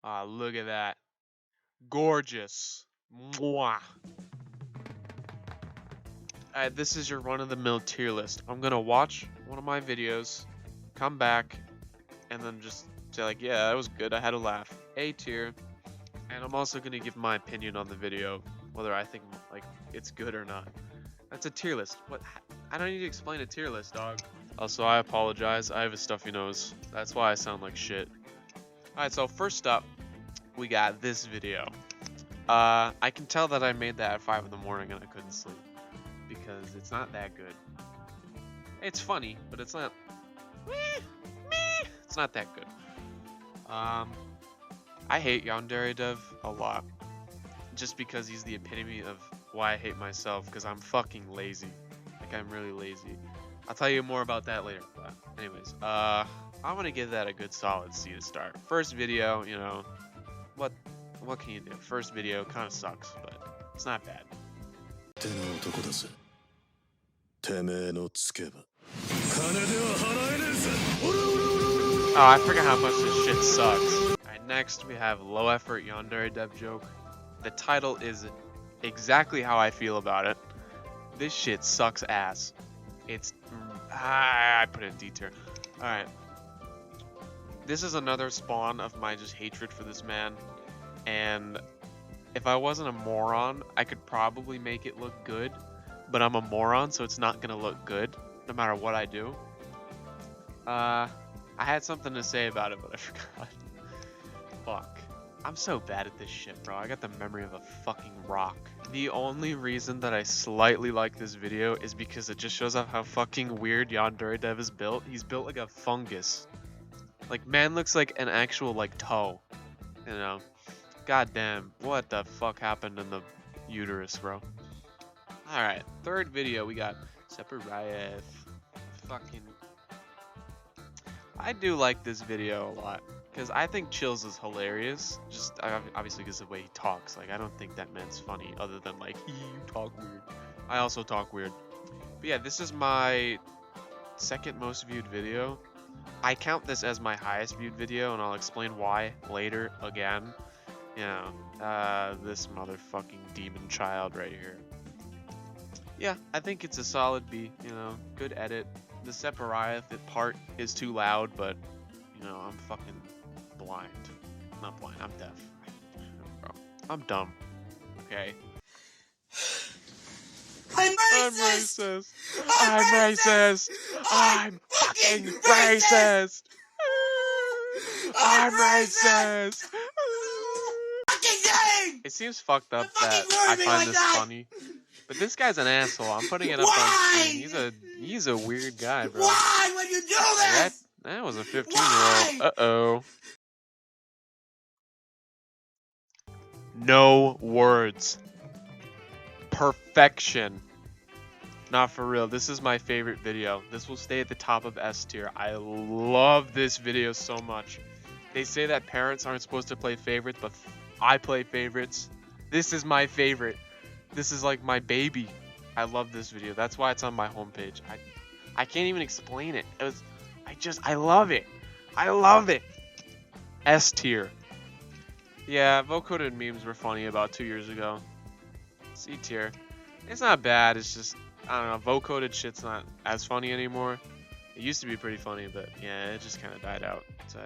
Ah, look at that. Gorgeous. Mwah. Alright, this is your run-of-the-mill tier list. I'm gonna watch one of my videos, come back, and then just say like, yeah, that was good, I had a laugh. A tier. And I'm also gonna give my opinion on the video, whether I think like it's good or not. That's a tier list. What? I don't need to explain a tier list, dog. Also, I apologize. I have a stuffy nose. That's why I sound like shit. Alright, so first up, we got this video. I can tell that I made that at 5 in the morning and I couldn't sleep. Because it's not that good. It's funny, but it's not... It's not that good. I hate Yandere Dev a lot. Just because he's the epitome of why I hate myself, because I'm fucking lazy. Like, I'm really lazy. I'll tell you more about that later. But anyways, I'm gonna give that a good solid C to start. First video, you know, what can you do? First video kind of sucks, but it's not bad. Oh, I forgot how much this shit sucks. Alright, next we have low effort Yandere Dev joke. The title is exactly how I feel about it. This shit sucks ass. It's... I put it in D tier. Alright. This is another spawn of my just hatred for this man. And if I wasn't a moron, I could probably make it look good. But I'm a moron, so it's not gonna look good, no matter what I do. I had something to say about it, but I forgot. Fuck. I'm so bad at this shit, bro. I got the memory of a fucking rock. The only reason that I slightly like this video is because it just shows off how fucking weird Yandere Dev is built. He's built like a fungus. Like, man looks like an actual, like, toe. You know? God damn. What the fuck happened in the uterus, bro? Alright, third video, we got specil. Fucking... I do like this video a lot. Because I think Chills is hilarious, just obviously because of the way he talks. Like, I don't think that man's funny, other than like, you talk weird. I also talk weird. But yeah, this is my second most viewed video. I count this as my highest viewed video, and I'll explain why later again. You know, this motherfucking demon child right here. Yeah, I think it's a solid B, you know, good edit. The specil part is too loud, but, you know, I'm fucking blind. Not blind, I'm deaf. Bro, I'm dumb. Okay. I'm racist! I'm racist! I'm fucking racist! I'm racist! It seems fucked up that I find this funny. But this guy's an asshole. I'm putting it up on screen. He's a weird guy, bro. Why would you do this? That was a 15-year-old. Uh-oh. No words. Perfection. Not for real. This is my favorite video. This will stay at the top of S tier. I love this video so much. They say that parents aren't supposed to play favorites, but I play favorites. This is my favorite. This is like my baby. I love this video. That's why it's on my homepage. I can't even explain it. I love it. I love it. S tier. Yeah, vocoded memes were funny about 2 years ago. C tier. It's not bad. It's just, I don't know, vocoded shit's not as funny anymore. It used to be pretty funny, but yeah, it just kind of died out. So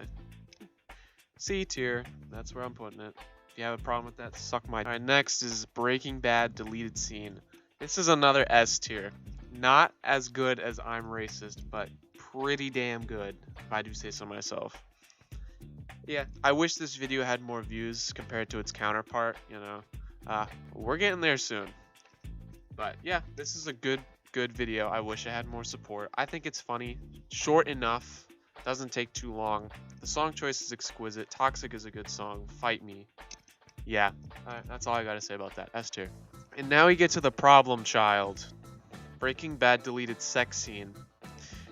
C tier. That's where I'm putting it. If you have a problem with that, suck my... Alright, next is Breaking Bad deleted scene. This is another S tier. Not as good as I'm Racist, but pretty damn good, if I do say so myself. Yeah, I wish this video had more views compared to its counterpart, you know. We're getting there soon. But yeah, this is a good video. I wish it had more support. I think it's funny. Short enough. Doesn't take too long. The song choice is exquisite. Toxic is a good song. Fight Me. Yeah, that's all I gotta say about that. S tier. And now we get to the problem child. Breaking Bad deleted sex scene.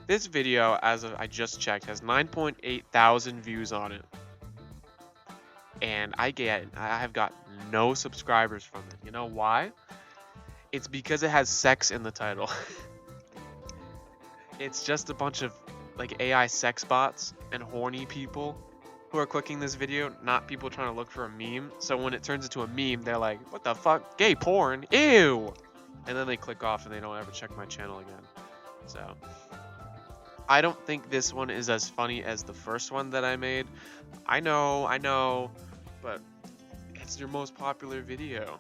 This video, as of I just checked, has 9.8 thousand views on it. And I have got no subscribers from it. You know why? It's because it has sex in the title. It's just a bunch of like AI sex bots and horny people who are clicking this video, not people trying to look for a meme. So when it turns into a meme, they're like, what the fuck? Gay porn? Ew! And then they click off and they don't ever check my channel again. So I don't think this one is as funny as the first one that I made. I know, but it's your most popular video.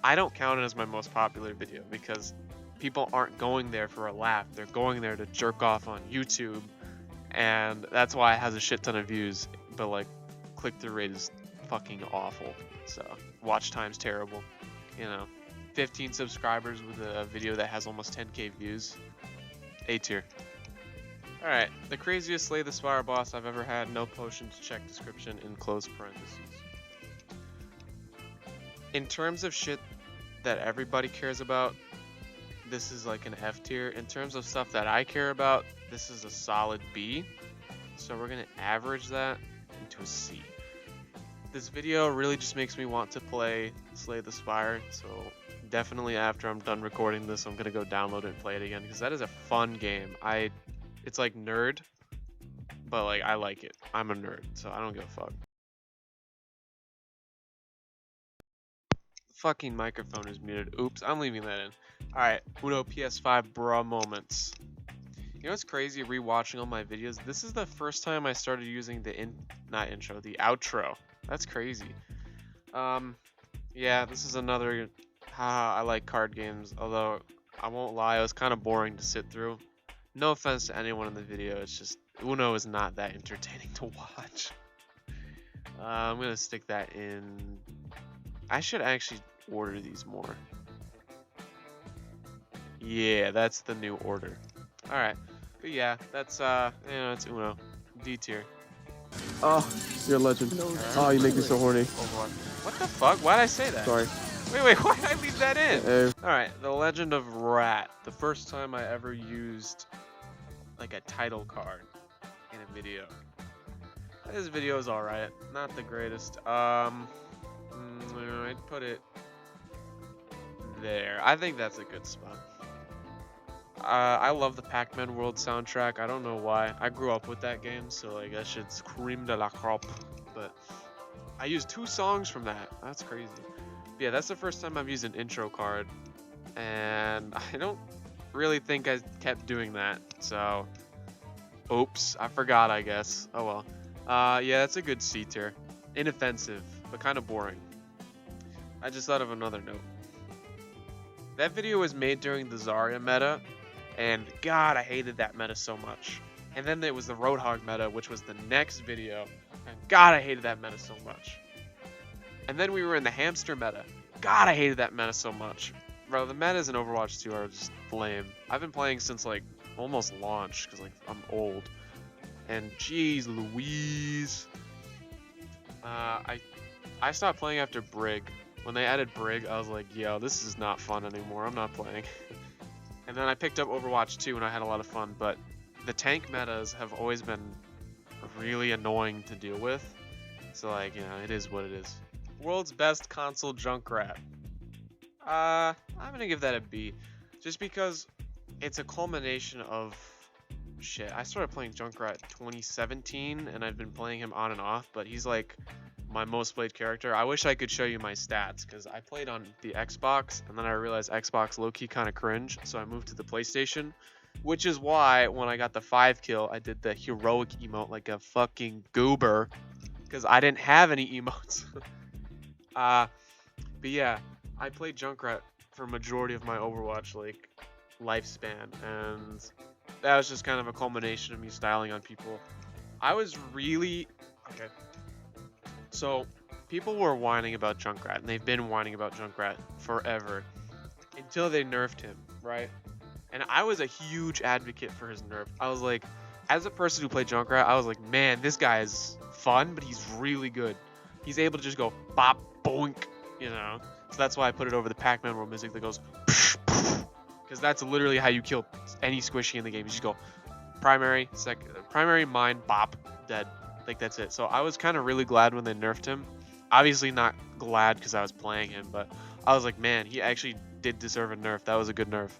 I don't count it as my most popular video because people aren't going there for a laugh. They're going there to jerk off on YouTube, and that's why it has a shit ton of views. But like, click-through rate is fucking awful. So watch time's terrible. You know, 15 subscribers with a video that has almost 10k views. A tier. Alright, the craziest Slay the Spire boss I've ever had. No potions, check description in close parentheses. In terms of shit that everybody cares about, this is like an F tier. In terms of stuff that I care about, this is a solid B. So we're gonna average that into a C. This video really just makes me want to play Slay the Spire, so definitely after I'm done recording this, I'm gonna go download it and play it again, because that is a fun game. It's like nerd, but like I like it. I'm a nerd, so I don't give a fuck. Fucking microphone is muted. Oops, I'm leaving that in. Alright, Uno PS5 bra moments. You know what's crazy rewatching all my videos? This is the first time I started using the the outro. That's crazy. Yeah, this is another I like card games, although I won't lie, it was kind of boring to sit through. No offense to anyone in the video, it's just Uno is not that entertaining to watch. I'm gonna stick that in. I should actually order these more. Yeah, that's the new order. Alright. But yeah, that's it's Uno. D tier. Oh, you're a legend. Oh, you make me so horny. What the fuck? Why'd I say that? Sorry. Wait, why did I leave that in? Hey. Alright, The Legend of Rat. The first time I ever used like a title card in a video. This video is alright. Not the greatest. I'd put it there. I think that's a good spot. I love the Pac-Man World soundtrack. I don't know why. I grew up with that game, so like that shit's cream de la crop. But I used 2 songs from that. That's crazy. But yeah, that's the first time I've used an intro card, and I don't really think I kept doing that. So, oops, I forgot. I guess. Oh well. Yeah, that's a good C tier. Inoffensive, but kind of boring. I just thought of another note. That video was made during the Zarya meta, and God, I hated that meta so much. And then there was the Roadhog meta, which was the next video, and God, I hated that meta so much. And then we were in the hamster meta. God, I hated that meta so much. Bro, the metas in Overwatch 2 are just lame. I've been playing since like almost launch, because like I'm old. And jeez Louise. I stopped playing after Brig. When they added Brig, I was like, yo, this is not fun anymore. I'm not playing. And then I picked up Overwatch 2 and I had a lot of fun, but the tank metas have always been really annoying to deal with. So like, you know, it is what it is. World's best console Junkrat. I'm gonna give that a B. Just because it's a culmination of shit. I started playing Junkrat 2017 and I've been playing him on and off, but he's like my most played character. I wish I could show you my stats because I played on the Xbox and then I realized Xbox low-key kind of cringe, so I moved to the PlayStation, which is why when I got the 5 kill I did the heroic emote like a fucking goober because I didn't have any emotes. But yeah, I played Junkrat for majority of my Overwatch like lifespan, and that was just kind of a culmination of me styling on people. I was really okay. So, people were whining about Junkrat, and they've been whining about Junkrat forever, until they nerfed him, right? And I was a huge advocate for his nerf. I was like, as a person who played Junkrat, I was like, man, this guy is fun, but he's really good. He's able to just go bop, boink, you know? So that's why I put it over the Pac-Man World music that goes because that's literally how you kill any squishy in the game. You just go primary, primary, mine, bop, dead. Like that's it. So I was kind of really glad when they nerfed him. Obviously not glad because I was playing him, but I was like, man, he actually did deserve a nerf. That was a good nerf.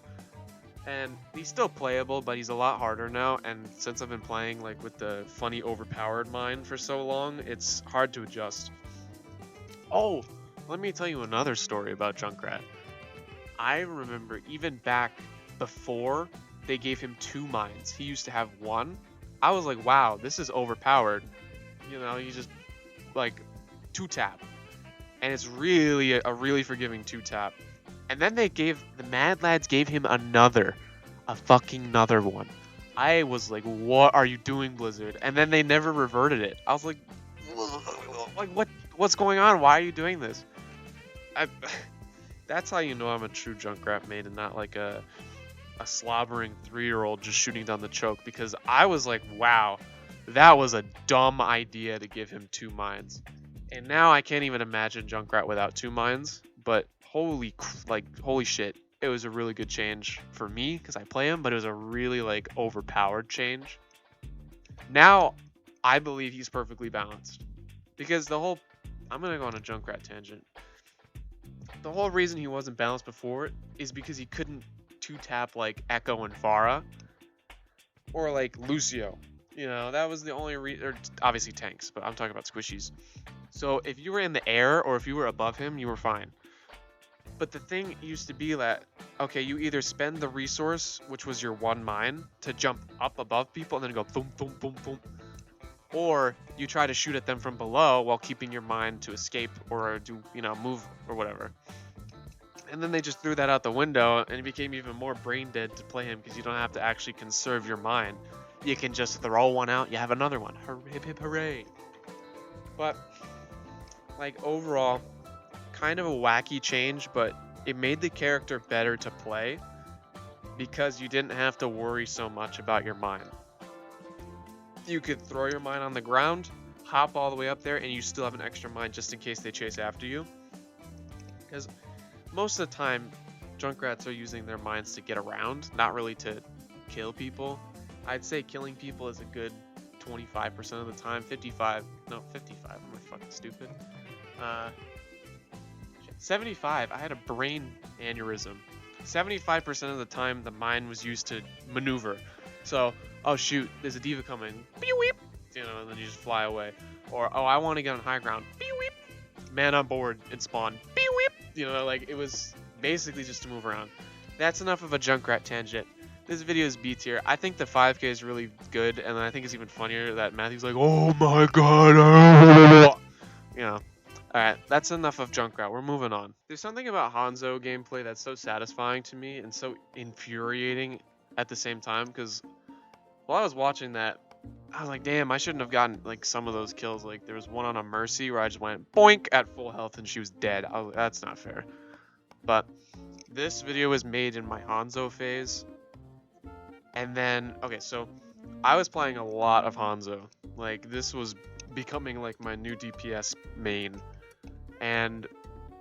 And he's still playable, but he's a lot harder now. And since I've been playing like with the funny overpowered mind for so long, it's hard to adjust. Oh, let me tell you another story about Junkrat. I remember even back before they gave him 2 mines, he used to have 1. I was like, wow, this is overpowered. You know, you just like 2-tap. And it's really a really forgiving 2-tap. And then the Mad Lads gave him a fucking another one. I was like, what are you doing, Blizzard? And then they never reverted it. I was like what's going on? Why are you doing this? I, that's how you know I'm a true Junkrat main and not like a slobbering 3-year-old just shooting down the choke, because I was like, wow, that was a dumb idea to give him 2 mines. And now I can't even imagine Junkrat without 2 mines, but holy shit, it was a really good change for me because I play him, but it was a really like overpowered change. Now I believe he's perfectly balanced, because I'm gonna go on a Junkrat tangent. The whole reason he wasn't balanced before is because he couldn't 2-tap like Echo and Pharah or like Lucio. You know, that was the only reason. Or obviously tanks, but I'm talking about squishies. So if you were in the air or if you were above him, you were fine. But the thing used to be that, okay, you either spend the resource, which was your 1 mine, to jump up above people and then go boom, boom, boom, boom. Or you try to shoot at them from below while keeping your mine to escape or do, move or whatever. And then they just threw that out the window, and it became even more brain dead to play him because you don't have to actually conserve your mine. You can just throw one out, you have another one. Hip hip hooray. But, like, overall, kind of a wacky change, but it made the character better to play because you didn't have to worry so much about your mine. You could throw your mine on the ground, hop all the way up there, and you still have an extra mine just in case they chase after you. Because most of the time, Junkrats are using their mines to get around, not really to kill people. I'd say killing people is a good 25% of the time. 55. I'm really fucking stupid. 75. I had a brain aneurysm. 75% of the time, the mine was used to maneuver. So, oh shoot, there's a diva coming. Beep-weep. And then you just fly away. Or, oh, I want to get on high ground. Beep-weep. Man on board and spawn. Beep-weep. It was basically just to move around. That's enough of a Junkrat tangent. This video is B tier. I think the 5K is really good, and I think it's even funnier that Matthew's like, oh my god. Alright, that's enough of Junkrat. We're moving on. There's something about Hanzo gameplay that's so satisfying to me and so infuriating at the same time, because while I was watching that, I was like, damn, I shouldn't have gotten like some of those kills. Like there was one on a Mercy where I just went boink at full health and she was dead. That's not fair. But this video was made in my Hanzo phase. And then, okay, so I was playing a lot of Hanzo. Like this was becoming like my new DPS main. And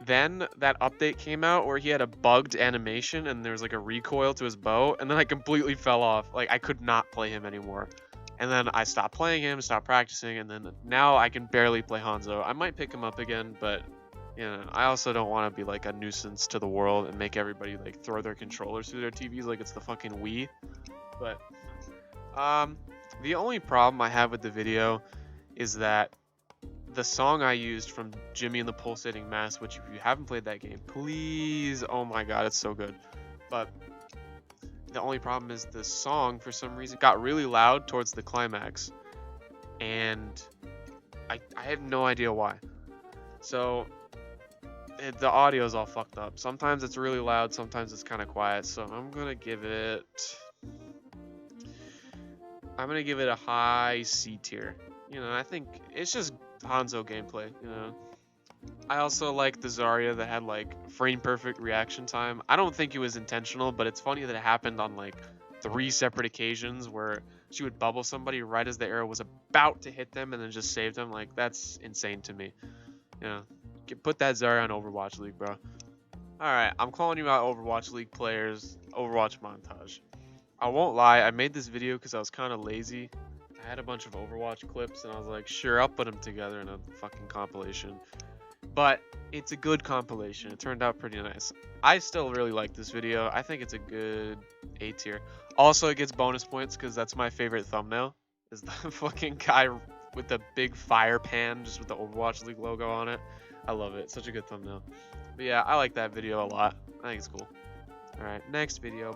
then that update came out where he had a bugged animation and there was like a recoil to his bow, and then I completely fell off. Like I could not play him anymore. And then I stopped playing him, stopped practicing, and then now I can barely play Hanzo. I might pick him up again, but I also don't want to be like a nuisance to the world and make everybody like throw their controllers through their TVs like it's the fucking Wii. But the only problem I have with the video is that the song I used from Jimmy and the Pulsating Mass, which if you haven't played that game, please, oh my god, it's so good. But the only problem is the song, for some reason, got really loud towards the climax. And I have no idea why. So the audio is all fucked up. Sometimes it's really loud, sometimes it's kind of quiet. So I'm going to give it a high C tier. I think it's just Hanzo gameplay, I also like the Zarya that had like frame perfect reaction time. I don't think it was intentional, but it's funny that it happened on like 3 separate occasions where she would bubble somebody right as the arrow was about to hit them and then just saved them. Like that's insane to me. Put that Zarya on Overwatch League, bro. Alright, I'm calling you out, Overwatch League players. Overwatch montage. I won't lie, I made this video because I was kind of lazy. I had a bunch of Overwatch clips and I was like, sure, I'll put them together in a fucking compilation. but it's a good compilation. It turned out pretty nice. I still really like this video. I think it's a good A tier. Also, it gets bonus points because that's my favorite thumbnail. Is the fucking guy with the big fire pan just with the Overwatch League logo on it. I love it. Such a good thumbnail. But yeah, I like that video a lot. I think it's cool. Alright, next video.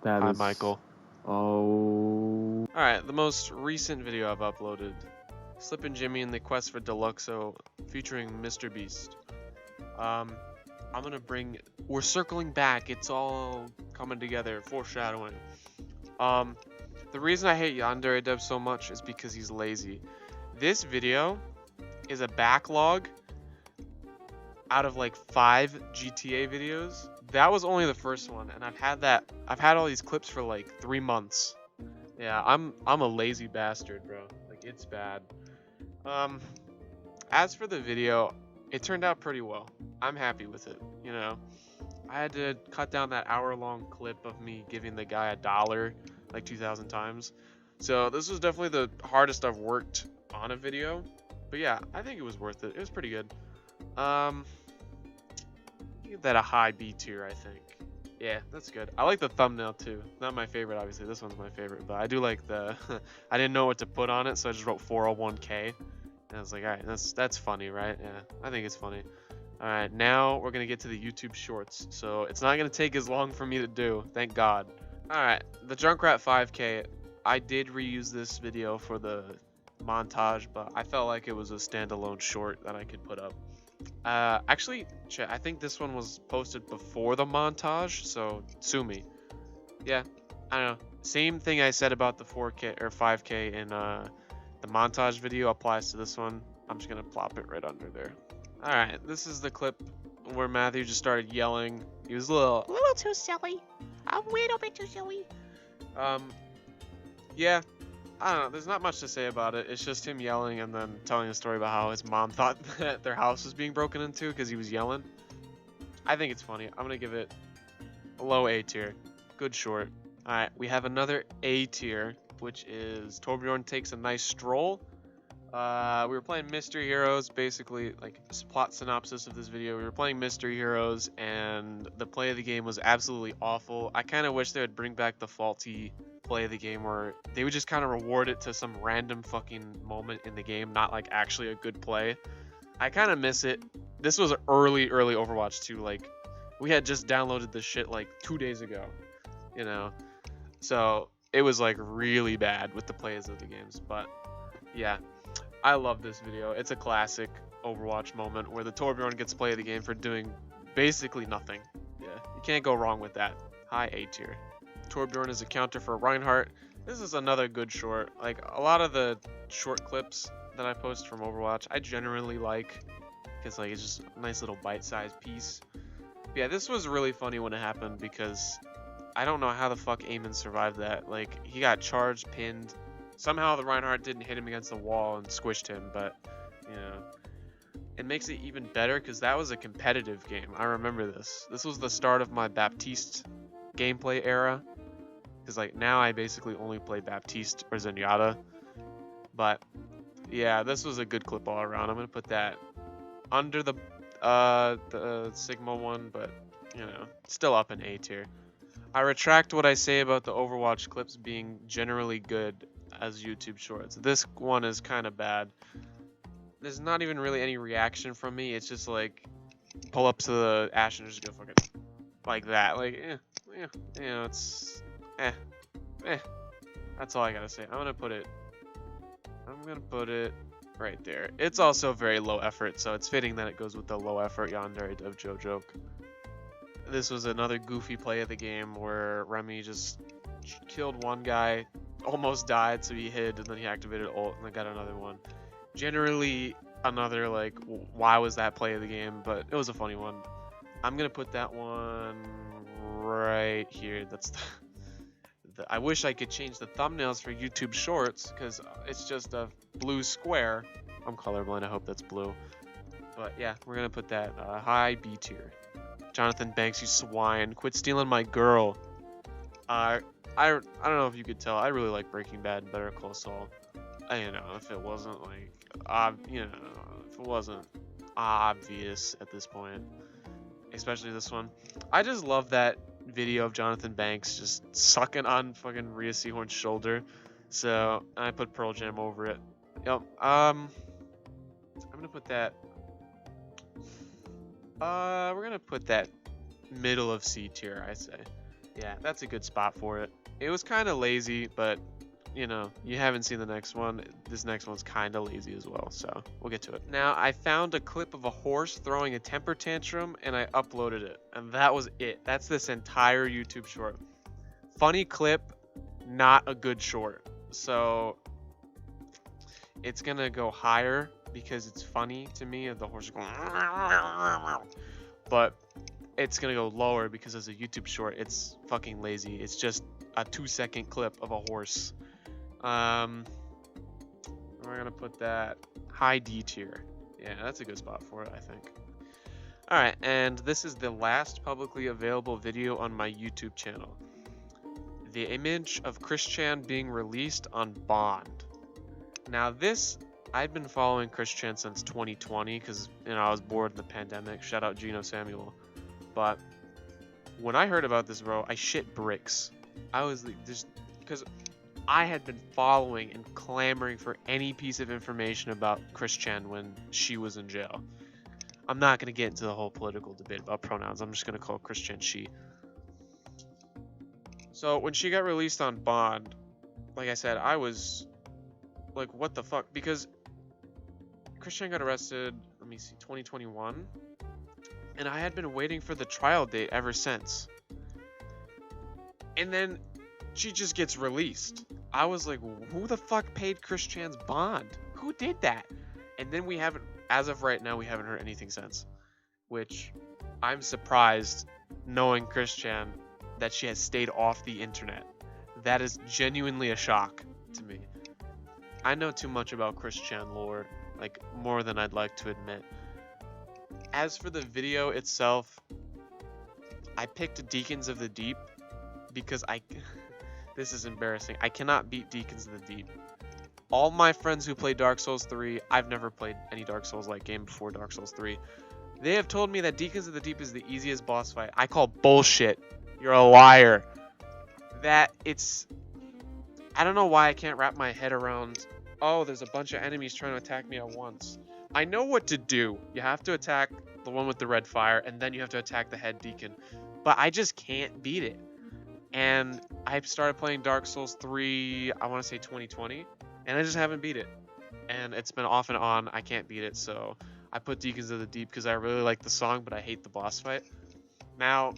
Hi, Michael. Oh. Alright, the most recent video I've uploaded. Slippin' Jimmy and the Quest for Deluxo featuring Mr. Beast. I'm gonna bring... We're circling back. It's all coming together. Foreshadowing. The reason I hate Yandere Dev so much is because he's lazy. This video is a backlog out of like 5 GTA videos. That was only the first one, and I've had all these clips for like 3 months. Yeah, I'm a lazy bastard, bro. Like, it's bad. As for the video, it turned out pretty well. I'm happy with it, you know. I had to cut down that hour-long clip of me giving the guy $1 like 2,000 times. So this was definitely the hardest I've worked on a video. But yeah, I think it was worth it. It was pretty good. Give that a high B tier, I think. Yeah, that's good. I like the thumbnail too. Not my favorite, obviously. This one's my favorite, but I do like the... I didn't know what to put on it, so I just wrote 401k. And I was like, alright, that's funny, right? Yeah, I think it's funny. Alright, now we're going to get to the YouTube Shorts. So it's not going to take as long for me to do, thank God. Alright, the Junkrat 5k. I did reuse this video for the montage, but I felt like it was a standalone short that I could put up. Actually, I think this one was posted before the montage, so sue me. Yeah, I don't know. Same thing I said about the 4K or 5K in the montage video applies to this one. I'm just gonna plop it right under there. All right, this is the clip where Matthew just started yelling. He was a little too silly. A little bit too silly. Yeah. I don't know, there's not much to say about it. It's just him yelling and then telling a story about how his mom thought that their house was being broken into because he was yelling. I think it's funny. I'm going to give it a low A tier. Good short. Alright, we have another A tier, which is Torbjorn Takes a Nice Stroll. We were playing Mystery Heroes, basically, like, plot synopsis of this video. We were playing Mystery Heroes, and the play of the game was absolutely awful. I kind of wish they would bring back the faulty play of the game where they would just kind of reward it to some random fucking moment in the game, not like actually a good play. I kind of miss it. This was early Overwatch 2. Like, we had just downloaded this shit like 2 days ago, you know? So it was like really bad with the plays of the games, but yeah. I love this video. It's a classic Overwatch moment where the Torbjorn gets play of the game for doing basically nothing. Yeah, you can't go wrong with that. High A tier. Torbjorn is a counter for Reinhardt. This is another good short. Like, a lot of the short clips that I post from Overwatch, I generally like, because like it's just a nice little bite-sized piece. But yeah, this was really funny when it happened because I don't know how the fuck Eamon survived that. Like, he got charged, pinned. Somehow the Reinhardt didn't hit him against the wall and squished him, but, you know, it makes it even better because that was a competitive game. I remember this. This was the start of my Baptiste gameplay era. Because, like, now I basically only play Baptiste or Zenyatta. But, yeah, this was a good clip all around. I'm going to put that under the Sigma one, but, you know, still up in A tier. I retract what I say about the Overwatch clips being generally good as YouTube shorts. This one is kind of bad. There's not even really any reaction from me. It's just like pull up to the Ash and just go fucking like that. Like, you know, it's that's all I gotta say. I'm gonna put it right there. It's also very low effort, so it's fitting that it goes with the low effort Yandere Dev Joe joke. This was another goofy play of the game where Remy just killed one guy, almost died, so he hid, and then he activated ult, and then got another one. Generally, another, like, why was that play of the game, but it was a funny one. I'm gonna put that one right here. That's I wish I could change the thumbnails for YouTube Shorts, because it's just a blue square. I'm colorblind, I hope that's blue. But yeah, we're gonna put that high B tier. Jonathan Banks, you swine. Quit stealing my girl. I don't know if you could tell. I really like Breaking Bad and Better Call Saul. you know, if it wasn't like, you know, if it wasn't obvious at this point, especially this one. I just love that video of Jonathan Banks just sucking on fucking Rhea Seahorn's shoulder. So I put Pearl Jam over it. Yep. I'm gonna put that. We're gonna put that middle of C tier, I say. Yeah, that's a good spot for it. It was kind of lazy, but you know, you haven't seen the next one. This next one's kind of lazy as well, so we'll get to it. Now, I found a clip of a horse throwing a temper tantrum, and I uploaded it, and that was it. That's this entire YouTube short. Funny clip, not a good short. So it's gonna go higher because it's funny to me, of the horse going, but it's gonna go lower because as a YouTube short, it's fucking lazy. It's just a 2-second clip of a horse. We're gonna put that high D tier. Yeah, that's a good spot for it, I think. Alright, and this is the last publicly available video on my YouTube channel. The image of Chris Chan being released on bond. Now this, I've been following Chris Chan since 2020 because, you know, I was bored in the pandemic. Shout out Gino Samuel. But when I heard about this, bro, I shit bricks. I was like, just because I had been following and clamoring for any piece of information about Chris Chan when she was in jail. I'm not going to get into the whole political debate about pronouns. I'm just going to call Chris Chan she. So when she got released on bond, like I said, I was like, what the fuck? Because Chris Chan got arrested, let me see, 2021. And I had been waiting for the trial date ever since. And then she just gets released. I was like, who the fuck paid Chris Chan's bond? Who did that? And then we haven't, as of right now, we haven't heard anything since. Which, I'm surprised, knowing Chris Chan, that she has stayed off the internet. That is genuinely a shock to me. I know too much about Chris Chan lore, like, more than I'd like to admit. As for the video itself, I picked Deacons of the Deep because this is embarrassing. I cannot beat Deacons of the Deep. All my friends who play Dark Souls 3, I've never played any Dark Souls-like game before Dark Souls 3. They have told me that Deacons of the Deep is the easiest boss fight. I call bullshit. You're a liar. That it's... I don't know why I can't wrap my head around, oh, there's a bunch of enemies trying to attack me at once. I know what to do. You have to attack the one with the red fire, and then you have to attack the head deacon. But I just can't beat it. And I started playing Dark Souls 3, I want to say 2020, and I just haven't beat it. And it's been off and on. I can't beat it, so I put Deacons of the Deep because I really like the song, but I hate the boss fight. Now,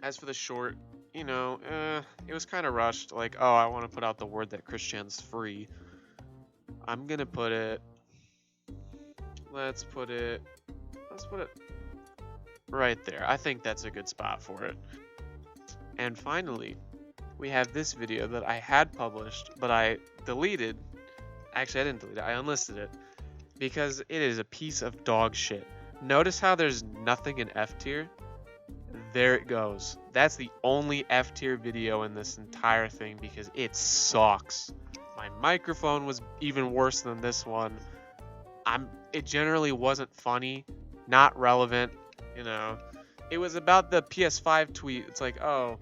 as for the short, you know, it was kind of rushed. Like, oh, I want to put out the word that Chris Chan's free. I'm going to put it... Let's put it right there. I think that's a good spot for it. And finally, we have this video that I had published, but I deleted. Actually, I didn't delete it. I unlisted it because it is a piece of dog shit. Notice how there's nothing in F tier? There it goes. That's the only F tier video in this entire thing because it sucks. My microphone was even worse than this one. It generally wasn't funny, not relevant, you know. It was about the PS5 tweet. It's like, oh,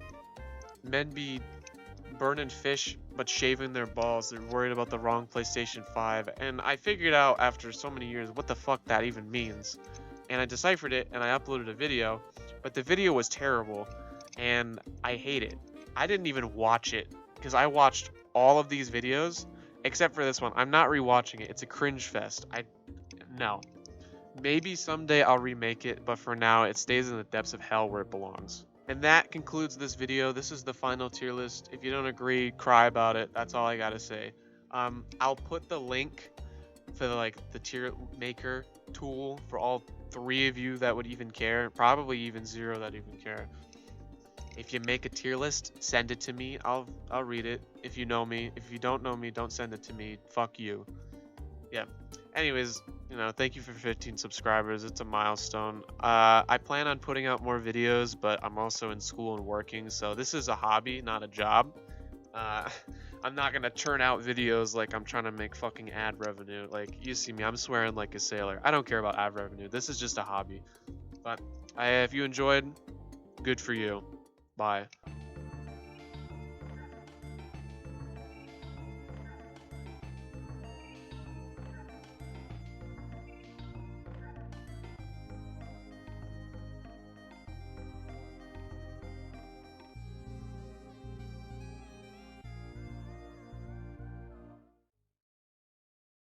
men be burning fish but shaving their balls. They're worried about the wrong PlayStation 5. And I figured out after so many years what the fuck that even means. And I deciphered it and I uploaded a video, but the video was terrible and I hate it. I didn't even watch it because I watched all of these videos except for this one. I'm not rewatching it. It's a cringe fest. No. Maybe someday I'll remake it, but for now it stays in the depths of hell where it belongs. And that concludes this video. This is the final tier list. If you don't agree, cry about it. That's all I gotta say. I'll put the link for the tier maker tool for all 3 of you that would even care. Probably even 0 that even care. If you make a tier list, send it to me. I'll read it. If you know me. If you don't know me, don't send it to me. Fuck you. Yeah. Anyways, you know, thank you for 15 subscribers. It's a milestone. I plan on putting out more videos, but I'm also in school and working, so this is a hobby, not a job. I'm I'm not gonna churn out videos like I'm trying to make fucking ad revenue. Like, you see me, I'm swearing like a sailor. I don't care about ad revenue. This is just a hobby. But if you enjoyed, good for you. Bye.